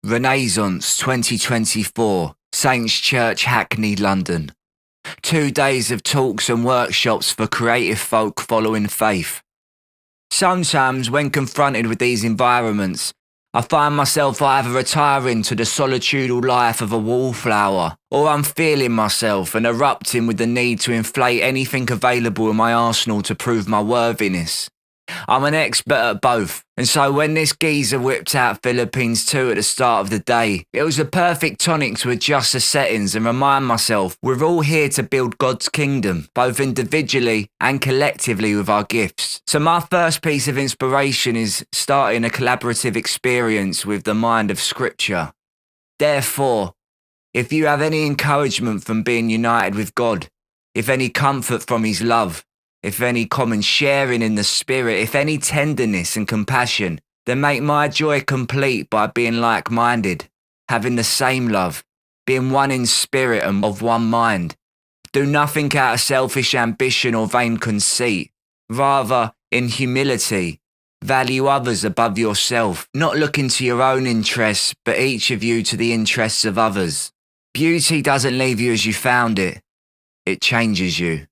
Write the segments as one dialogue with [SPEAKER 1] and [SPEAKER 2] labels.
[SPEAKER 1] Renaissance 2024, Saints Church Hackney, London. 2 days of talks and workshops for creative folk following faith. Sometimes when confronted with these environments, I find myself either retiring to the solitudal life of a wallflower, or I'm feeling myself and erupting with the need to inflate anything available in my arsenal to prove my worthiness. I'm an expert at both, and so when this geezer whipped out Philippines 2 at the start of the day, it was a perfect tonic to adjust the settings and remind myself we're all here to build God's kingdom, both individually and collectively with our gifts. So my first piece of inspiration is starting a collaborative experience with the mind of Scripture. Therefore, if you have any encouragement from being united with God, if any comfort from His love, if any common sharing in the Spirit, if any tenderness and compassion, then make my joy complete by being like-minded, having the same love, being one in spirit and of one mind. Do nothing out of selfish ambition or vain conceit. Rather, in humility, value others above yourself, not looking to your own interests, but each of you to the interests of others. Beauty doesn't leave you as you found it. It changes you.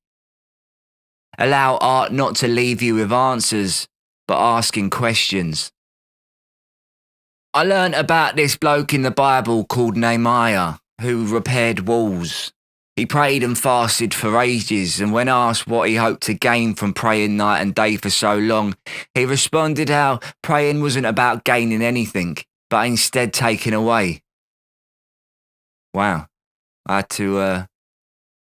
[SPEAKER 1] Allow art not to leave you with answers, but asking questions. I learnt about this bloke in the Bible called Nehemiah, who repaired walls. He prayed and fasted for ages, and when asked what he hoped to gain from praying night and day for so long, he responded how praying wasn't about gaining anything, but instead taking away. Wow, I had to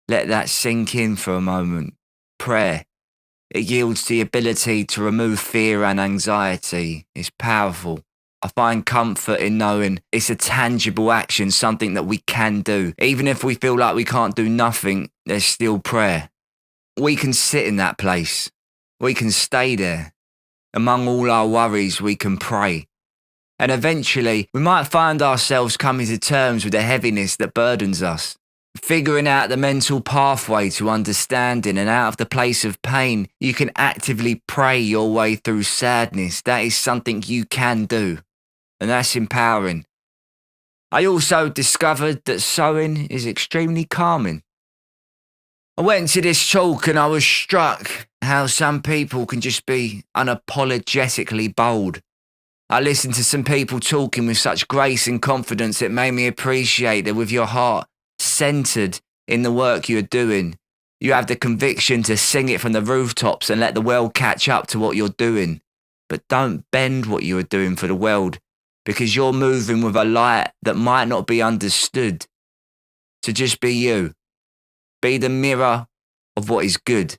[SPEAKER 1] let that sink in for a moment. Prayer. It yields the ability to remove fear and anxiety. It's powerful. I find comfort in knowing it's a tangible action, something that we can do. Even if we feel like we can't do nothing, there's still prayer. We can sit in that place. We can stay there. Among all our worries, we can pray. And eventually, we might find ourselves coming to terms with the heaviness that burdens us. Figuring out the mental pathway to understanding, and out of the place of pain, you can actively pray your way through sadness. That is something you can do, and that's empowering. I also discovered that sewing is extremely calming. I went to this talk and I was struck how some people can just be unapologetically bold. I listened to some people talking with such grace and confidence it made me appreciate that with your heart centered in the work you're doing, you have the conviction to sing it from the rooftops and let the world catch up to what you're doing. But don't bend what you are doing for the world, because you're moving with a light that might not be understood. So just be you. Be the mirror of what is good,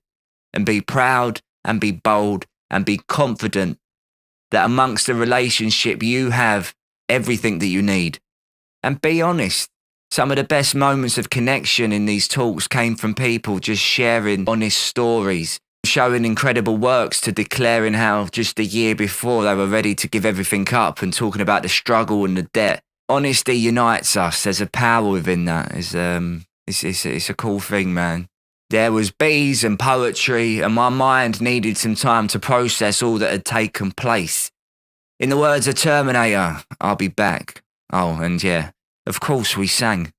[SPEAKER 1] and be proud and be bold and be confident that amongst the relationship you have everything that you need. And be honest. Some of the best moments of connection in these talks came from people just sharing honest stories, showing incredible works to declaring how just a year before they were ready to give everything up and talking about the struggle and the debt. Honesty unites us. There's a power within that. It's a cool thing, man. There was bees and poetry, and my mind needed some time to process all that had taken place. In the words of Terminator, I'll be back. Oh, and yeah. Of course we sang.